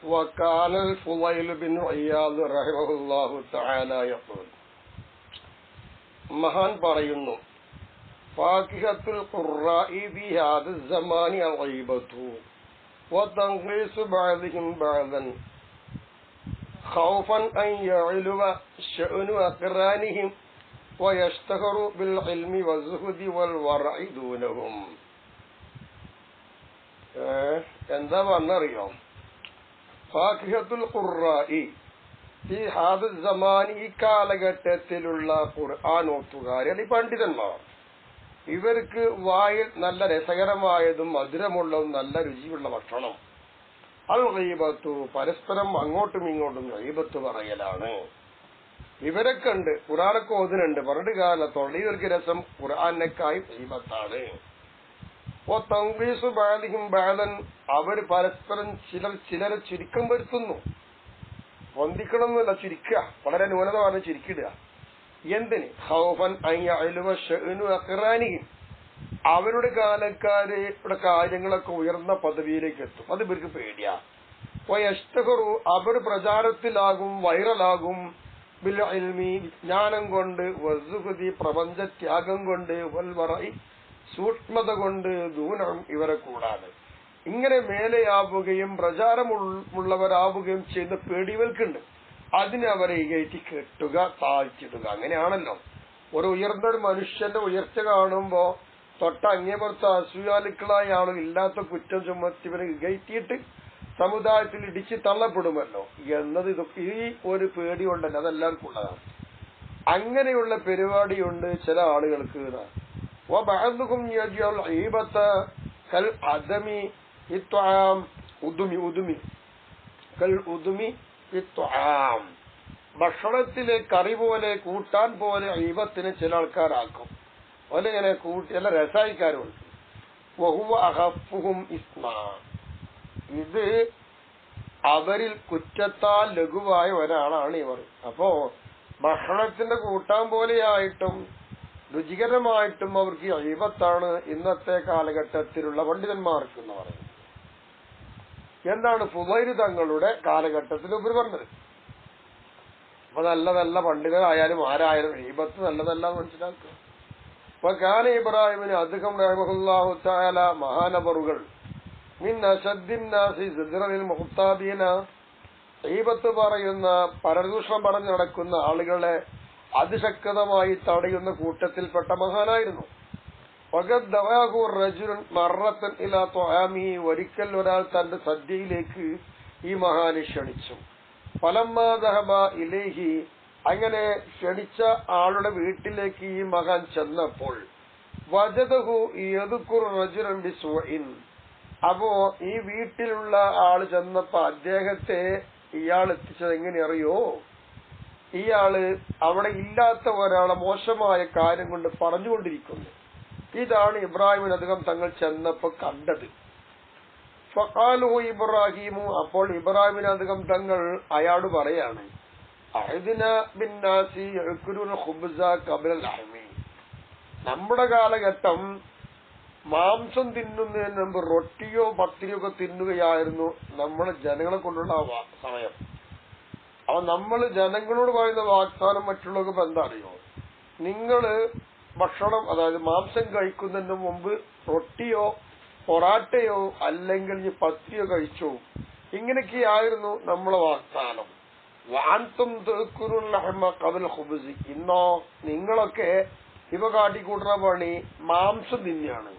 وكان الفضيل بن عياض رحمه الله تعالى يقول മഹാൻ പറയുന്നു ഫാകിഹത്തുൽ ഖുർറാഇ ഫീ ഹാദൽ സമാനി അൽഗൈബതു വതൻഖീസു ബഅദിഹിം ബഅദൻ ഖൗഫൻ അൻ യഅലുവ ശഅനു അഖ്റാനിഹിം വയസ്തഖറു ബിൽ ഇൽമി വസ്സുഹുദി വൽ വറഇ ദൂനഹും. എന്താ പറഞ്ഞറിയോ? ഫാകിഹത്തുൽ ഖുർറാഇ ഈ ഹാദൽ സമാനി, ഈ കാലഘട്ടത്തിലുള്ള ഖുർആൻ ഓത്തുകാർ അല്ലെങ്കിൽ പണ്ഡിതന്മാർ, ഇവർക്ക് വായിൽ നല്ല രസകരമായതും മധുരമുള്ളതും നല്ല രുചിയുള്ള ഭക്ഷണം. അൽ ഗീബത്തു, പരസ്പരം അങ്ങോട്ടും ഇങ്ങോട്ടും ഗീബത്ത് പറയലാണ്. ഇവരൊക്കെ ഉണ്ട്, ഖുർആനൊക്കെ ഓതുന്നുണ്ട്, പറഞ്ഞിട്ട് കാല തൊള്ളീർക്ക് രസം ഖുർആനക്കായി ഗീബത്താണ്. ഓ തൻഖീസു ബഅദിഹിം ബഅദൻ, അവർ പരസ്പരം ചിലരെ ചുരുക്കം വരുത്തുന്നു. പൊന്തിക്കണം എന്നല്ല, ചുരുക്കുക, വളരെ ന്യൂനത പറഞ്ഞ് ചുരുക്കിടുക. എന്തിന്? ഖൗഫൻ അൻ യഅലുവ ശഅനു അഖ്റാനിഹിം, അവരുടെ കാലക്കാരുടെ കാര്യങ്ങളൊക്കെ ഉയർന്ന പദവിയിലേക്ക് എത്തും, അത് ഇവർക്ക് പേടിയാ. വയസ്തഖറു, അവർ പ്രചാരത്തിലാകും, വൈറലാകും. ബിൽ ഇൽമി, വിജ്ഞാനം കൊണ്ട്. വസ്സുഹുദി, പ്രപഞ്ച ത്യാഗം കൊണ്ട്. വൽ വറഇ, സൂക്ഷ്മത കൊണ്ട്. ദൂനം, ഇവരെ കൂടാതെ. ഇങ്ങനെ മേലെയാവുകയും പ്രചാരമുള്ളവരാവുകയും ചെയ്യുന്ന പേടികൾക്കുണ്ട്. അതിനെ അവരെ കയറ്റി കെട്ടുക, താഴ്ത്തിടുക. അങ്ങനെയാണല്ലോ ഒരു ഉയർന്ന ഒരു മനുഷ്യന്റെ ഉയർച്ച കാണുമ്പോ തൊട്ട അങ്ങേപുറത്ത് അസൂയാലുക്കളായ ആളുകൾ ഇല്ലാത്ത കുറ്റം ചുമത്തി ഇവരെ കയറ്റിയിട്ട് സമുദായത്തിൽ ഇടിച്ച് തള്ളപ്പെടുമല്ലോ എന്നത് ഇതൊക്കെ ഈ ഒരു പേടി കൊണ്ടല്ല, അതെല്ലാവർക്കും ഉള്ളതാണ്. അങ്ങനെയുള്ള പരിപാടിയുണ്ട് ചില ആളുകൾക്ക്. ഭക്ഷണത്തിലെ കറി പോലെ കൂട്ടാൻ പോലെ ഈബത്തിനെ ചില ആൾക്കാരാക്കും. അതുപോലെ ഇങ്ങനെ കൂട്ടി നല്ല രസായിക്കാരുണ്ട്. വഹുവ അഖഫുഹും ഇസ്മാ, ഇത് അവരിൽ കുറ്റത്താൽ ലഘുവായ ഒരാളാണ് ഇവർ. അപ്പോ ഭക്ഷണത്തിന്റെ കൂട്ടാൻ പോലെയായിട്ടും രുചികരമായിട്ടും അവർക്ക് ഈബത്താണ് ഇന്നത്തെ കാലഘട്ടത്തിലുള്ള പണ്ഡിതന്മാർക്ക് എന്ന് പറയുന്നത്. എന്താണ് ഫുളൈൽ തങ്ങളുടെ കാലഘട്ടത്തിൽ ഇവർ പറഞ്ഞത്? അപ്പൊ നല്ല പണ്ഡിതരായാലും ആരായാലും ഈബത്ത് നല്ലതല്ല മനസ്സിലാക്കുക. അപ്പൊ കാന ഇബ്രാഹിമിന് അദ്ഹം റഹിമഹുല്ലാഹു തആല, മഹാനബറുകൾ മിൻ അശദ്ദിന്നാസി സിദ്റലിൽ മുഖ്താബീന, ഈബത്ത് പറയുന്ന പരദൂഷണം പറഞ്ഞു നടക്കുന്ന ആളുകളെ അതിശക്തമായി തടയുന്ന കൂട്ടത്തിൽപ്പെട്ട മഹാനായിരുന്നു. ഒരിക്കൽ ഒരാൾ തന്റെ സദ്യയിലേക്ക് ഈ മഹാന് ക്ഷണിച്ചു. ഫലമ്മാ ദഹബ ഇലൈഹി, അങ്ങനെ ക്ഷണിച്ച ആളുടെ വീട്ടിലേക്ക് ഈ മഹാൻ ചെന്നപ്പോൾ വജദഹു യദ്കുറു റജുലൻ ബിസ്വഇൻ, അപ്പോ ഈ വീട്ടിലുള്ള ആള് ചെന്നപ്പോ അദ്ദേഹത്തെ ഇയാൾ എത്തിച്ചത് എങ്ങനെ അറിയോ? ഇയാള് അവിടെ ഇല്ലാത്ത ഒരാളെ മോശമായ കാര്യം കൊണ്ട് പറഞ്ഞുകൊണ്ടിരിക്കുന്നു. ഇതാണ് ഇബ്രാഹിമിന് അധികം തങ്ങൾ ചെന്നപ്പോ കണ്ടത്. ഫഖാലു ഇബ്രാഹിമു, അപ്പോൾ ഇബ്രാഹിമിന് അധികം തങ്ങൾ അയാളോട് പറയാണ്, അഹ്ദിന ബിന്നാസി യഅ്കുലുന ഖുബ്സ ഖബ്ല ലഹ്മി, നമ്മുടെ കാലഘട്ടം മാംസം തിന്നുന്നതിന് മുമ്പ് റൊട്ടിയോ പത്തിരിയോ ഒക്കെ തിന്നുകയായിരുന്നു നമ്മുടെ ജനങ്ങളെ കൊണ്ടുള്ള സമയം. അപ്പൊ നമ്മൾ ജനങ്ങളോട് പറയുന്ന വാഗ്ദാനം മറ്റുള്ളവർക്ക് എന്താ അറിയോ? നിങ്ങള് ഭക്ഷണം, അതായത് മാംസം കഴിക്കുന്നതിന് മുമ്പ് റൊട്ടിയോ പൊറാട്ടയോ അല്ലെങ്കിൽ പത്തിരിയോ കഴിച്ചു. ഇങ്ങനെയൊക്കെയായിരുന്നു നമ്മളെ വാഗ്ദാനം. വാൻതും ഖബൽ ഖുബ്സി, ഇന്നോ നിങ്ങളൊക്കെ ഇവ കാട്ടിക്കൂട്ടുന്ന പണി മാംസം തിന്നെയാണ്,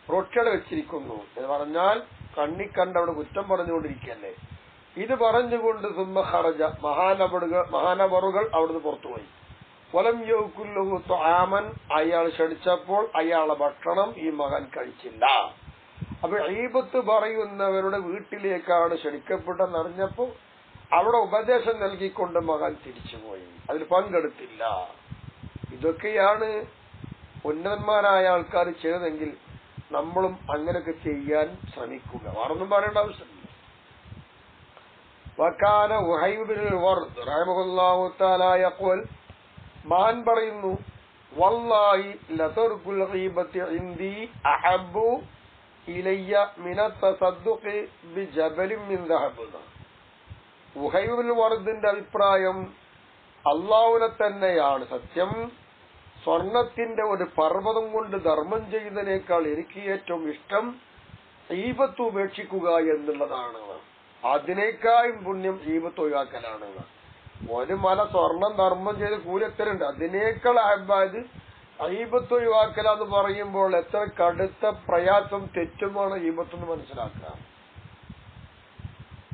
റൊട്ടിയുടെ വെച്ചിരിക്കുന്നു എന്ന് പറഞ്ഞാൽ കണ്ണിക്കണ്ടവിടെ കുറ്റം പറഞ്ഞുകൊണ്ടിരിക്കല്ലേ. ഇത് പറഞ്ഞുകൊണ്ട് സുമ്മ ഖറജ, മഹാനബറുകൾ അവിടുന്ന് പുറത്തുപോയി. വലം യൗകുല്ലഹു തുആമൻ, അയാൾ ക്ഷണിച്ചപ്പോൾ അയാളെ ഭക്ഷണം ഈ മകൻ കഴിച്ചില്ല. അപ്പൊ ഈബത്ത് പറയുന്നവരുടെ വീട്ടിലേക്കാണ് ക്ഷണിക്കപ്പെട്ടെന്നറിഞ്ഞപ്പോ അവിടെ ഉപദേശം നൽകിക്കൊണ്ട് മകൻ തിരിച്ചുപോയി, അതിൽ പങ്കെടുത്തില്ല. ഇതൊക്കെയാണ് ഉന്നതന്മാരായ ആൾക്കാർ ചെയ്തതെങ്കിൽ നമ്മളും അങ്ങനെയൊക്കെ ചെയ്യാൻ ശ്രമിക്കുക. വേറൊന്നും പറയേണ്ട ആവശ്യമില്ല. വകാന ഉഹൈബ് ബിനുൽ വർദ് റഹിമഹുല്ലാഹു തആല യഖൂൽ, മഹാൻ പറയുന്നു, വല്ലാഹി ലതർകുൽ ഗീബത്തി ഇൻദി അഹബ്ബു ഇലയ്യ മിന തസദ്ദുഖി ബിജബലിൻ മിൻ ദഹബ്, ഉഹൈബുൽ വർദിന്റെ അഭിപ്രായം അള്ളാഹുവിനെ തന്നെയാണ് സത്യം. സ്വർണത്തിന്റെ ഒരു പർവ്വതം കൊണ്ട് ധർമ്മം ചെയ്യുന്നതിനേക്കാൾ എനിക്ക് ഏറ്റവും ഇഷ്ടം ഈബത്ത് ഉപേക്ഷിക്കുക എന്നുള്ളതാണ്. അതിനേക്കാളും പുണ്യം ഈബത്ത് ഒഴിവാക്കലാണ്. ഒരു മല സ്വർണം ധർമ്മം ചെയ്ത് കൂലത്തരുണ്ട്. അതിനേക്കാൾ അഹബാദ് ഈബത്ത് ഒഴിവാക്കലാന്ന് പറയുമ്പോൾ എത്ര കടുത്ത പ്രയാസം തെറ്റുമാണ് ഈബത്ത് എന്ന് മനസ്സിലാക്കുക.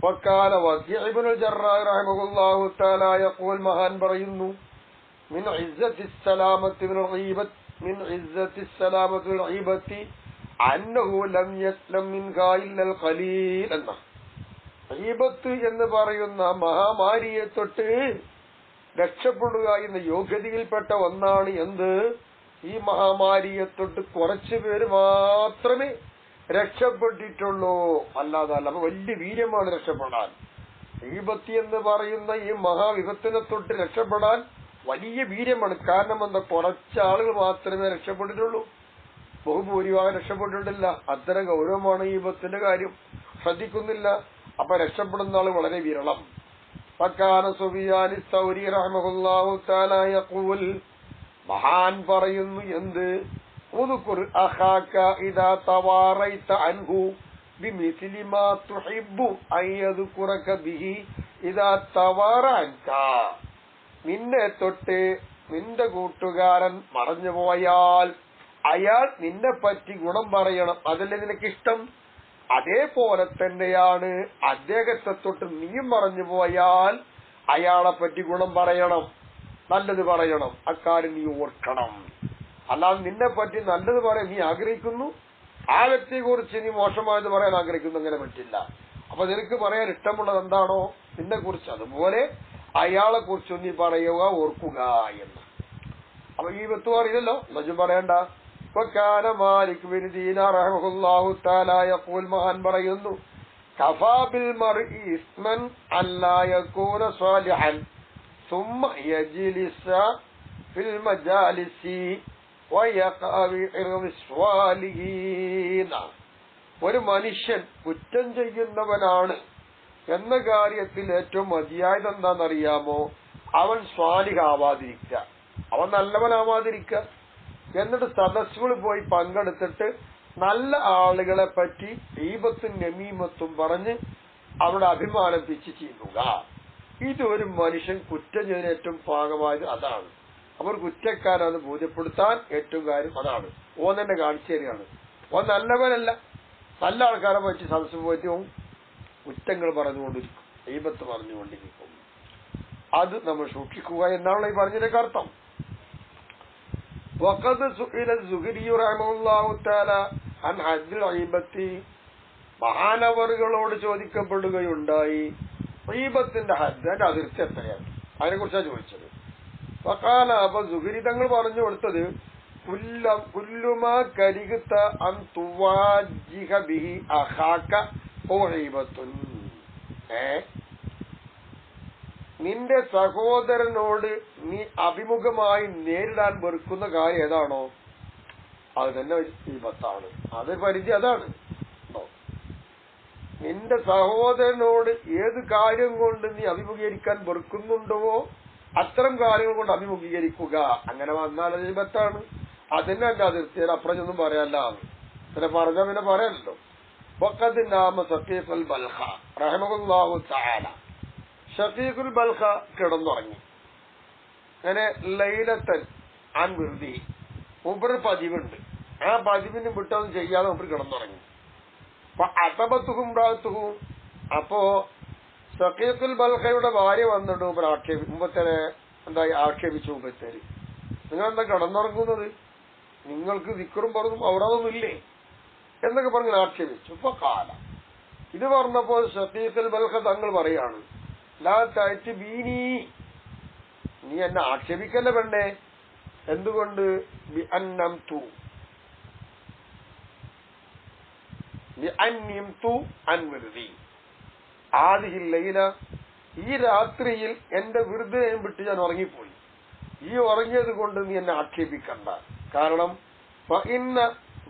وقال وكيع بن الجراح رحمه الله تعالى يقول മഹാൻ പറയുന്നു من عزة السلامة من الغيبة من عزة السلامة من الغيبة أنه لم يسلم منها إلا القليل എന്ന ഗീബത്ത് എന്ന് പറയുന്ന മഹാമാരിയെ തൊട്ട് രക്ഷപ്പെടുക എന്ന യോഗ്യതയിൽപ്പെട്ട ഒന്നാണ്. എന്ത്? ഈ മഹാമാരിയെ തൊട്ട് കുറച്ചു പേര് മാത്രമേ രക്ഷപ്പെട്ടിട്ടുള്ളൂ, അല്ലാതല്ല. അപ്പൊ വലിയ വീര്യമാണ് രക്ഷപ്പെടാൻ. ഗീബത്ത് എന്ന് പറയുന്ന ഈ മഹാവിപത്തിനെ തൊട്ട് രക്ഷപ്പെടാൻ വലിയ വീര്യമാണ്. കാരണം എന്താ? കുറച്ചാളുകൾ മാത്രമേ രക്ഷപ്പെട്ടിട്ടുള്ളൂ, ബഹുഭൂരിഭാഗം രക്ഷപ്പെട്ടിട്ടില്ല. അത്തരം ഗൗരവമാണ് ഗീബത്തിന്റെ കാര്യം, ശ്രദ്ധിക്കുന്നില്ല. അപ്പൊ രക്ഷപ്പെടുന്ന ആള് വളരെ വിരളം. മഹാൻ പറയുന്നു എന്ത്? ഉദ്കുർ അഖാക ഇദാ തവാറൈത അൻഹു ബിമിസ്ലി മാ തുഹിബ്ബു അയദ്കുറക ബിഹി ഇദാ തവാറ അൻക. നിന്നെ തൊട്ട് നിന്റെ കൂട്ടുകാരൻ മറഞ്ഞു പോയാൽ അയാൾ നിന്നെ പറ്റി ഗുണം പറയണം, അതല്ലേ നിനക്കിഷ്ടം. അതേപോലെ തന്നെയാണ് അദ്ദേഹത്തെ തൊട്ട് നീയും മറഞ്ഞു പോയാൽ അയാളെ പറ്റി ഗുണം പറയണം, നല്ലത് പറയണം. അക്കാര്യം നീ ഓർക്കണം. അല്ലാതെ നിന്നെ പറ്റി നല്ലത് പറയാൻ നീ ആഗ്രഹിക്കുന്നു, ആ വ്യക്തിയെ കുറിച്ച് നീ മോശമായത് പറയാൻ ആഗ്രഹിക്കുന്നു, അങ്ങനെ പറ്റില്ല. അപ്പൊ നിനക്ക് പറയാൻ ഇഷ്ടമുള്ളത് എന്താണോ നിന്നെ കുറിച്ച്, അതുപോലെ അയാളെ കുറിച്ച് നീ പറയുക, ഓർക്കുക എന്ന്. അപ്പൊ ഈ വെത്ത് പറയില്ലല്ലോ, നജും പറയണ്ട. മാലിക് ബിൻ ദീനാർ റഹിമഹുല്ലാഹു തആല യഖൂൽ മഹാൻ പറയുന്നു കഫാ ബിൽ മർഇ ഇസ്മൻ അല്ലാ യകൂന സാലിഹൻ ثم يجلس في المجالس ويقع بعرض الصالحين. ഒരു മനുഷ്യൻ കുറ്റം ചെയ്യുന്നവനാണ് എന്ന കാര്യത്തിൽ ഏറ്റവും മതിയായത് എന്താണെന്നറിയാമോ? അവൻ സ്വാലിഹാവാതിരിക്കുക, അവൻ നല്ലവനാവാതിരിക്കുക. എന്നിട്ട് സദസ്സുകളിൽ പോയി പങ്കെടുത്തിട്ട് നല്ല ആളുകളെ പറ്റി ഗീബത്തും നമീമത്തും പറഞ്ഞ് അവിടെ അഭിമാനം പിച്ച് ചെയ്യുക. ഇതൊരു മനുഷ്യൻ കുറ്റം ചെയ്യുന്ന ഏറ്റവും ഭാഗമായത് അതാണ്. അവർ കുറ്റക്കാരാണ് ബോധ്യപ്പെടുത്താൻ ഏറ്റവും കാര്യം അതാണ്. ഓൻ തന്നെ കാണിച്ചു തരികയാണ്. ഓൻ നല്ലവനല്ല, നല്ല ആൾക്കാരെ പറ്റി സദസ്സ് പോയിട്ട് കുറ്റങ്ങൾ പറഞ്ഞുകൊണ്ടിരിക്കും, ഗീബത്ത് പറഞ്ഞുകൊണ്ടിരിക്കും. അത് നമ്മൾ സൂക്ഷിക്കുക എന്നാണ് ഈ പറഞ്ഞതിന്റെ അർത്ഥം. وقد سئل الزهري رحمه الله تعالى عن حد الغيبة. മഹാനവറുകളോട് ചോദിക്കപ്പെടുകയുണ്ടായി ഗീബത്തിന്റെ ഹദ്, അതിർത്തി എത്രയാണ്, അതിനെ കുറിച്ചാണ് ചോദിച്ചത്. വഖാല, അപ്പൊ സുഹരി തങ്ങൾ പറഞ്ഞു കൊടുത്തത് കുല്ലുമാ കരിഹ്ത അൻ തുവാജിഹ ബിഹി അഖാക ഗീബത്തുൻ. നിന്റെ സഹോദരനോട് നീ അഭിമുഖമായി നേരിടാൻ വെറുക്കുന്ന കാര്യം ഏതാണോ അത് തന്നെ ഗീബത്താണ്. അത് പരിധി അതാണ്. നിന്റെ സഹോദരനോട് ഏത് കാര്യം കൊണ്ട് നീ അഭിമുഖീകരിക്കാൻ വെറുക്കുന്നുണ്ടോ അത്തരം കാര്യങ്ങൾ കൊണ്ട് അഭിമുഖീകരിക്കുക. അങ്ങനെ വന്നാൽ അത് ഗീബത്താണ്. അതിനെ എന്റെ അതിർത്തിയിൽ അപ്പുറത്തൊന്നും പറയാല്ല, പിന്നെ പറഞ്ഞാൽ പിന്നെ പറയാനല്ലോ. വഖദ് നാമ സഖീഖുൽ ബൽഖ റഹിമഹുല്ലാഹു തആല. ഷഖീഖുൽ ബൽഖ കിടന്നുറങ്ങി. അങ്ങനെ ലൈലത്തൻ അൻ വിർദി, മൂപ്പര് പതിവുണ്ട്, ആ പതിവിന് വിട്ടൊന്നും ചെയ്യാതെ മൂപ്പര് കിടന്നുറങ്ങി. അതബത്തുഹും റാത്തുഹും. അപ്പോ ഷഖീഖുൽ ബൽഖയുടെ ഭാര്യ വന്നിട്ട് മൂപ്പര് മുമ്പത്തേനെ എന്തായി ആക്ഷേപിച്ചു. മുമ്പത്തേര്, നിങ്ങളെന്താ കിടന്നുറങ്ങുന്നത്, നിങ്ങൾക്ക് ദിക്റും പറഞ്ഞും ഔറാദൊന്നും ഇല്ലേ എന്നൊക്കെ പറഞ്ഞ് ആക്ഷേപിച്ചു. ഇപ്പൊ കാല ഇത് പറഞ്ഞപ്പോ ഷഖീഖുൽ ബൽഖ തങ്ങൾ പറയാണ്, ലാ തഅതി ബീനി, നീ എന്നെ ആക്ഷേപിക്കല്ലേ പെണ്ണേ. എന്തുകൊണ്ട്? ബിഅന്നംതു അൻ വിർദി ആദിഹിൽ ലൈല, ഈ രാത്രിയിൽ എന്റെ വിർദിനെയും വിട്ട് ഞാൻ ഉറങ്ങിപ്പോയി. ഈ ഉറങ്ങിയത് കൊണ്ട് നീ എന്നെ ആക്ഷേപിക്കണ്ട. കാരണം ഫഇന്ന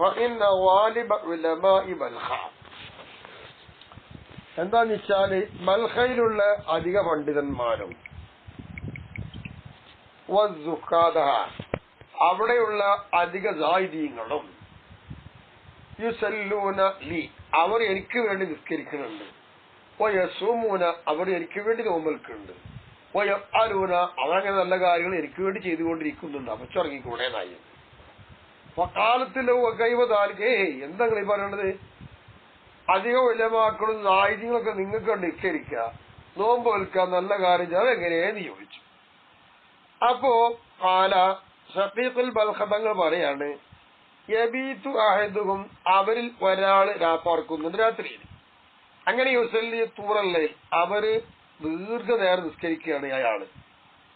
ഗാലിബ ഉലമാഇ ബൽഖ, എന്താന്ന് വെച്ചാല് ബൽഖയിലുള്ള അധിക പണ്ഡിതന്മാരും അവിടെയുള്ള അധിക സാഹിത്യങ്ങളും യുസല്ലൂന ലി അവർ എനിക്ക് വേണ്ടി നിസ്കരിക്കുന്നുണ്ട്, യസൂമൂന അവർ എനിക്ക് വേണ്ടി നോമ്പൽക്കുന്നുണ്ട്, യഫ്അലൂന അവരങ്ങനെ നല്ല കാര്യങ്ങൾ എനിക്ക് വേണ്ടി ചെയ്തുകൊണ്ടിരിക്കുന്നുണ്ട്. അപ്പച്ചുറങ്ങിക്കൂടെ നായി കാലത്തിലോ കൈവതാലിക്ക് എന്താ ഈ പറയണത്? അധികം ഉലമാക്കളും സാഹിത്യങ്ങളൊക്കെ നിങ്ങൾക്ക് കണ്ട് നിസ്കരിക്കുക, നോമ്പ് വെൽക്കുക, നല്ല കാര്യം അതെങ്ങനെയെന്ന് ചോദിച്ചു. അപ്പോ കാല ഷഫീഖുൽ ബൽഖതങ്ങൾ പറയാണ്, യബീതു അഹദുഹും അവരിൽ ഒരാള് രാപ്പാർക്കുന്നുണ്ട് രാത്രിയിൽ. അങ്ങനെ യുസല്ലി തൂറല്ലേ അവര് ദീർഘനേരം നിസ്കരിക്കുകയാണ് അയാള്.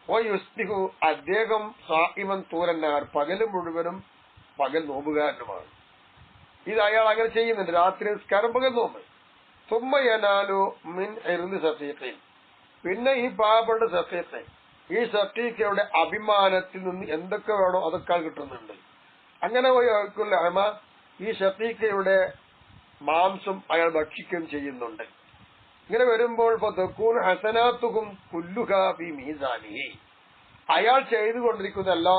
ഓ യുസ്ബിഹു അദ്ദേഹം സായിമൻ തൂരന്നാർ പകല് മുഴുവനും പകൽ നോമ്പുകാരനുമാണ്. ഇത് അയാൾ അങ്ങനെ ചെയ്യുന്നുണ്ട്, രാത്രി നിസ്കാരം പകൽ നോമ്പ്. തുമ്മയനാലു മിൻ ഇർദി സഫീഖിൻ പിന്നെ ഈ പാവപ്പെട്ട സഫീഖ് ഈ സഫീഖയുടെ അഭിമാനത്തിൽ നിന്ന് എന്തൊക്കെ വേണോ അതൊക്കെ കിട്ടുന്നുണ്ട്. അങ്ങനെ ഈ ഷഫീഖയുടെ മാംസം അയാൾ ഭക്ഷിക്കുകയും ചെയ്യുന്നുണ്ട്. ഇങ്ങനെ വരുമ്പോൾ ഹസനാത്തുഹും കുല്ലുഹാ ഫീ മീസാനിഹി അയാൾ ചെയ്തുകൊണ്ടിരിക്കുന്ന എല്ലാ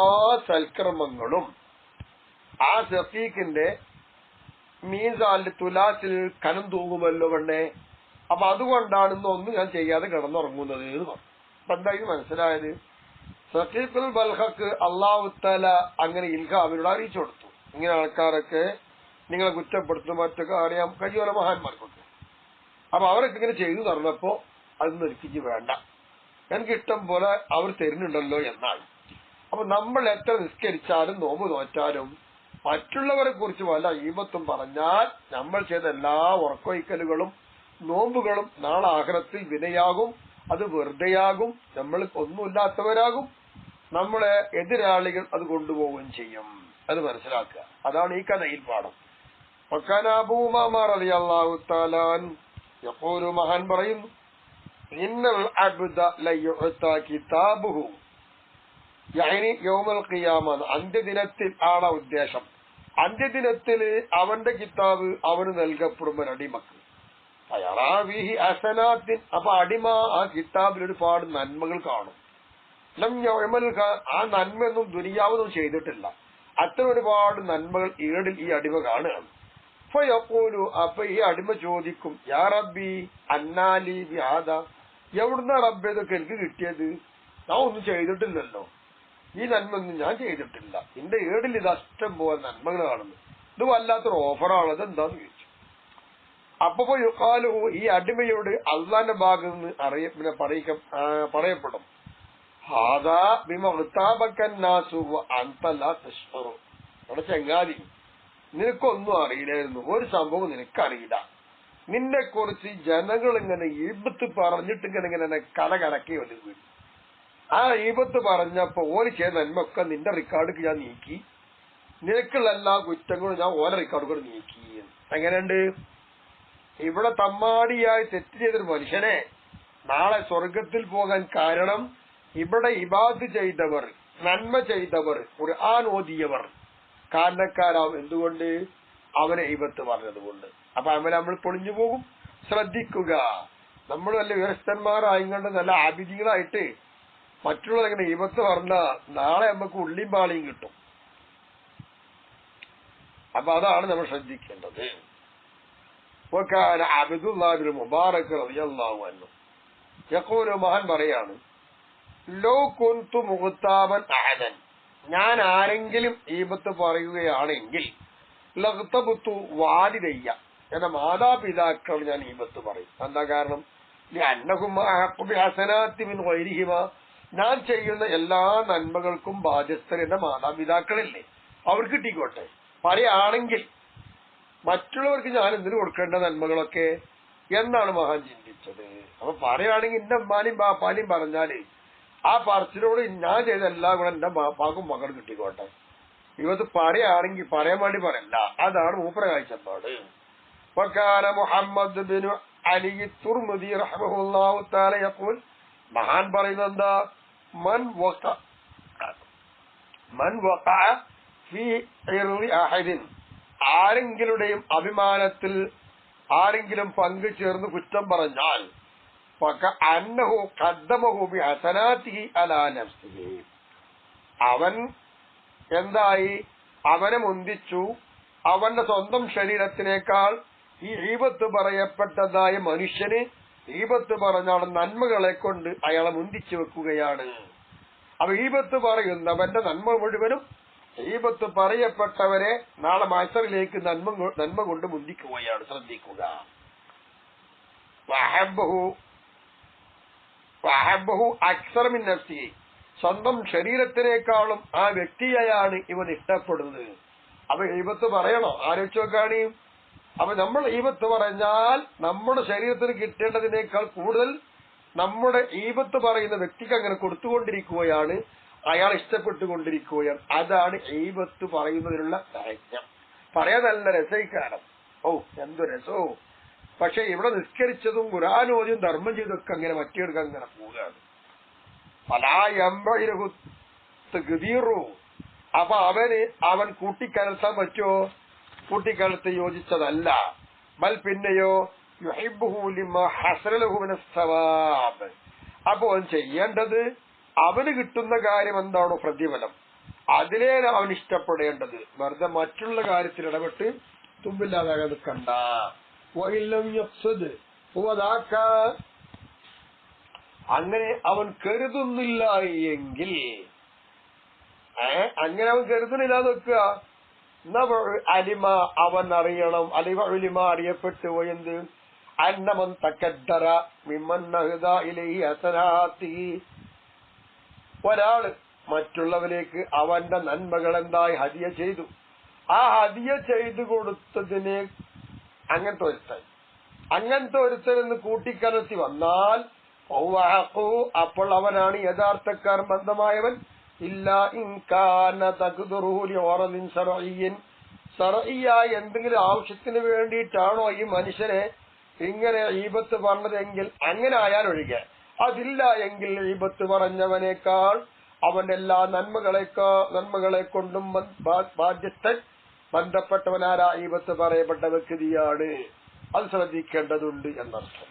സൽക്കർമ്മങ്ങളും ആ ഷഫീഖിന്റെ മീസാനിൽ തുലാസിൽ കനം തൂങ്ങുമല്ലോ വേണ്ടേ. അപ്പൊ അതുകൊണ്ടാണ് ഇന്നൊന്നും ഞാൻ ചെയ്യാതെ കിടന്നുറങ്ങുന്നത് എന്ന് പറഞ്ഞു. അപ്പൊ എന്തായാലും മനസ്സിലായത്, ഷഫീഖുൽ ബൽഖക്ക് അല്ലാഹു തആല അങ്ങനെ ഇൽഹാമിനോട് അറിയിച്ചു കൊടുത്തു, ഇങ്ങനെ ആൾക്കാരൊക്കെ നിങ്ങളെ കുറ്റപ്പെടുത്തുന്ന മറ്റൊക്കെ അറിയാം കഴിയുമല്ലോ മഹാന്മാർക്കൊക്കെ. അപ്പൊ അവരൊക്കെ ഇങ്ങനെ ചെയ്തു തന്നപ്പോ അതൊന്നും എനിക്ക് വേണ്ട, എനിക്ക് ഇഷ്ടം പോലെ അവർ തരുന്നുണ്ടല്ലോ എന്നാണ്. അപ്പൊ നമ്മൾ എത്ര നിസ്കരിച്ചാലും നോമ്പ് നോറ്റാലും മറ്റുള്ളവരെ കുറിച്ച് വല്ല ഈബത്തും പറഞ്ഞാൽ നമ്മൾ ചെയ്ത എല്ലാ ഉറക്കൊയ്ക്കലുകളും നോമ്പുകളും നാളെ ആഖിറത്തിൽ വിനയാകും, അത് വെറുതെയാകും, നമ്മൾ ഒന്നുമില്ലാത്തവരാകും, നമ്മളെ എതിരാളികൾ അത് കൊണ്ടുപോവുകയും ചെയ്യും. അത് മനസ്സിലാക്കുക. അതാണ് ഈ കഥയിൽ പാഠം. മഹാൻ പറയുന്നു, ഇന്നൽ അബ്ദ ലയുഅതാ കിതാബുഹു യഅനി യൗമൽ ഖിയാമ അന്ത്യദിനത്തിൽ ആണ് ഉദ്ദേശം. അന്ത്യദിനത്തിൽ അവന്റെ കിതാബ് അവന് നൽകപ്പെടും ഒരടിമക്ക്. ഫയറാവിഹി ഹസനാത്തിൻ അപ്പൊ അടിമ ആ കിതാബിൽ ഒരുപാട് നന്മകൾ കാണും. ലം യഅമൽ ആ നന്മയൊന്നും ദുനിയാവൊന്നും ചെയ്തിട്ടില്ല, അത്ര ഒരുപാട് നന്മകൾ ഏടിൽ ഈ അടിമ കാണുകയാണ്. ഫയഖൂലു അപ്പൊ ഈ അടിമ ചോദിക്കും, യാ റബ്ബി അന്നാലി ബിഹാദ എവിടുന്ന റബ്ബേ ഇതൊക്കെ എനിക്ക് കിട്ടിയത്? ഞാൻ ഒന്നും ചെയ്തിട്ടില്ലല്ലോ, ഈ നന്മയൊന്നും ഞാൻ ചെയ്തിട്ടില്ല, എന്റെ ഏടിൽ ഇത് അഷ്ടം പോലെ നന്മകൾ കാണുന്നു, ഇത് വല്ലാത്തൊരു ഓഫറാണ്, അതെന്താന്ന് ചോദിച്ചു. അപ്പൊ യുഖാലു ഈ അടിമയോട് അള്ളാന്റെ ഭാഗത്ത് നിന്ന് പറയപ്പെടും, ഹാദാ ബിമഗ്താബക്കന്നാസു വഅൻത ലാ തശ്ഉറു. അവിടെ ചങ്ങാതി നിനക്കൊന്നും അറിയില്ലായിരുന്നു, ഒരു സംഭവം നിനക്കറിയില്ല, നിന്നെ കുറിച്ച് ജനങ്ങൾ ഇങ്ങനെ ഈബത്ത് പറഞ്ഞിട്ട് ഇങ്ങനെ കല കലക്കി വന്നു. ആ ഈബത്ത് പറഞ്ഞപ്പോ ഓല് ചെയ്ത നന്മൊക്കെ നിന്റെ റെക്കോർഡിക്ക് ഞാൻ നീക്കി, നിനക്കുള്ള എല്ലാ കുറ്റങ്ങളും ഞാൻ ഓല റെക്കോർഡ് കൂടെ നീക്കി. എങ്ങനെയുണ്ട്? ഇവിടെ തമ്മാടിയായി തെറ്റ് ചെയ്തൊരു മനുഷ്യനെ നാളെ സ്വർഗത്തിൽ പോകാൻ കാരണം ഇവിടെ ഇബാദത്ത് ചെയ്തവർ, നന്മ ചെയ്തവർ, ഖുർആൻ ഓതിയവർ കാരണക്കാരാവും. എന്തുകൊണ്ട്? അവനെ ഈബത്ത് പറഞ്ഞതുകൊണ്ട്. അപ്പൊ അവനെ നമ്മൾ പൊളിഞ്ഞു പോകും. ശ്രദ്ധിക്കുക, നമ്മൾ വല്ല വിവരസ്ഥന്മാരായിക്കൊണ്ട് നല്ല ആബിദികളായിട്ട് മറ്റുള്ളവരെങ്ങനെ ഈബത്ത് പറഞ്ഞ നാളെ നമുക്ക് ഉള്ളിയും പാളിയും കിട്ടും. അപ്പൊ അതാണ് നമ്മൾ ശ്രദ്ധിക്കേണ്ടത്. അബ്ദുല്ലാഹിബ്നു മുബാറക് റളിയല്ലാഹു അൻഹു യഖൂലു മഹാൻ പറയാണ്, ലോ കുന്തു മുഗ്താബൻ അഹദൻ ഞാൻ ആരെങ്കിലും ഈബത്ത് പറയുകയാണെങ്കിൽ ലഗ്തബതു വാലിദയ്യ എന്റെ മാതാപിതാക്കൾ ഞാൻ ഈബത്ത് പറയും. എന്താ കാരണം? അന്നഹും അഹഖു ബിഹസനാത്തി മിൻ ഗൈരിഹിമ ഞാൻ ചെയ്യുന്ന എല്ലാ നന്മകൾക്കും ബാധ്യസ്ഥർ എന്റെ മാതാപിതാക്കളല്ലേ, അവർക്ക് കിട്ടിക്കോട്ടെ. പറയുകയാണെങ്കിൽ മറ്റുള്ളവർക്ക് ഞാൻ എന്തിനു കൊടുക്കേണ്ട നന്മകളൊക്കെ എന്നാണ് മഹാൻ ചിന്തിച്ചത്. അപ്പൊ പറയുകയാണെങ്കിൽ എന്റെ അമ്മാനും ബാപ്പാനും പറഞ്ഞാല് ആ പറച്ചിലോട് ഞാൻ ചെയ്ത എല്ലാ കൂടെ എന്റെ ബാപ്പാക്കും മകൾ കിട്ടിക്കോട്ടെ. ഇവത്ത് പറയുകയാണെങ്കിൽ പറയാൻ വേണ്ടി പറയല്ല, അതാണ് മൂപ്പര കാഴ്ചപ്പാട്. മുഹമ്മദ് ബിൻ അലി തുർമുദി റഹ്മഹുല്ലാഹു തആല യഖൂൽ മഹാൻ പറയുന്നത് എന്താ? മൻ വഖഅ ഫീ ഇർദി അഹദിൻ ആരെങ്കിലുടെയും അഭിമാനത്തിൽ ആരെങ്കിലും പങ്കു ചേർന്ന് കുറ്റം പറഞ്ഞാൽ അന്നഹു ഖദ്ദമഹു ബിഹസനാതിഹി അലാ നഫ്സിഹി, അവൻ എന്തായി അവനെ മുന്തിച്ചു അവന്റെ സ്വന്തം ശരീരത്തിനേക്കാൾ ഈ ഈബത്ത് പറയപ്പെട്ടതായ മനുഷ്യന് ഈബത്ത് പറഞ്ഞാൽ നന്മകളെ കൊണ്ട് അയാളെ മുന്തിച്ചു വെക്കുകയാണ്. അപ്പൊ ഈബത്ത് പറയുന്നവന്റെ നന്മ മുഴുവനും ഈബത്ത് പറയപ്പെട്ടവരെ നാളെ മഹ്ശറിലേക്ക് നന്മ കൊണ്ട് മുന്തിക്കുകയാണ്. ശ്രദ്ധിക്കുക. വഹബ്ബഹു അക്സറ മിൻ നഫ്സിഹി, സ്വന്തം ശരീരത്തിനേക്കാളും ആ വ്യക്തിയെയാണ് ഇവൻ ഇഷ്ടപ്പെടുന്നത്. അപ്പൊ ഈബത്ത് പറയണോ? ആലോചിച്ച് നോക്കാണ്. അപ്പൊ നമ്മൾ ഈബത്ത് പറഞ്ഞാൽ നമ്മുടെ ശരീരത്തിന് കിട്ടേണ്ടതിനേക്കാൾ കൂടുതൽ നമ്മുടെ ഈബത്ത് പറയുന്ന വ്യക്തിക്ക് അങ്ങനെ കൊടുത്തുകൊണ്ടിരിക്കുകയാണ്, അയാൾ ഇഷ്ടപ്പെട്ടുകൊണ്ടിരിക്കുകയാണ്. അതാണ് ഈബത്ത് പറയുന്നതിനുള്ള രഹസ്യം. പറയാൻ നല്ല രസയിക്കാരം. ഓ എന്തു രസോ! പക്ഷെ ഇവിടെ നിസ്കരിച്ചതും ഖുർആനോദിയും ധർമ്മം ചെയ്തൊക്കെ അങ്ങനെ മറ്റെടുക്കാൻ അങ്ങനെ പോവുകയാണ്. അപ്പൊ അവൻ കൂട്ടിക്കലർത്താൻ പറ്റുമോ? കൂട്ടിക്കലർത്ത് യോജിച്ചതല്ല. ബൽ പിന്നെയോ യുഹിബ്ബുഹു ലിമാ ഹസല ലഹു മിനസ് സവാബ്, അപ്പൊ അവൻ ചെയ്യേണ്ടത് അവന് കിട്ടുന്ന കാര്യം എന്താണോ പ്രതിഫലം, അതിലേ അവൻ ഇഷ്ടപ്പെടേണ്ടത്. വെറുതെ മറ്റുള്ള കാര്യത്തിൽ ഇടപെട്ട് തുമ്പില്ലാതാകാൻ നിൽക്കണ്ട. അങ്ങനെ അവൻ കരുതുന്നില്ല എങ്കിൽ, അങ്ങനെ അവൻ കരുതുന്നില്ലാതെ വെക്കുക. അലിമ അവൻ അറിയണം, അലിമ അറിയപ്പെട്ടു എന്ത് അന്നമൻ തക്കദ്ദറ മിമ്മൻ നഹദ ഇലൈഹി ഹസനാതിഹി, ഒരാള് മറ്റുള്ളവരേക്ക് അവന്റെ നന്മകൾ എന്തായി ഹദിയ ചെയ്തു, ആ ഹദിയ ചെയ്തു കൊടുത്തതിനെ അങ്ങനത്തെ ഒരുത്തനെന്ന് കൂട്ടിക്കലർത്തി വന്നാൽ അപ്പോൾ അവനാണ് യഥാർത്ഥക്കാരൻ ബന്ധമായവൻ. ഇല്ല ഇൻകാന തഖ്ദുറുഹു ലിവറദിൻ ശർഇയ്യിൻ, ശർഇയ്യായ എന്തെങ്കിലും ആവശ്യത്തിന് വേണ്ടിയിട്ടാണോ ഈ മനുഷ്യനെ ഇങ്ങനെ ഈബത്ത് പറഞ്ഞതെങ്കിൽ അങ്ങനെ ആയാൽ ഒഴികെ, അതില്ല എങ്കിൽ ഈബത്ത് പറഞ്ഞവനേക്കാൾ അവന്റെ എല്ലാ നന്മകളെ കൊണ്ടും ബാധ്യസ്ഥൻ ബന്ധപ്പെട്ടവനാരാ ഈബത്ത് പറയപ്പെട്ട വ്യക്തിയാണ്. അത് ശ്രദ്ധിക്കേണ്ടതുണ്ട് എന്നർത്ഥം.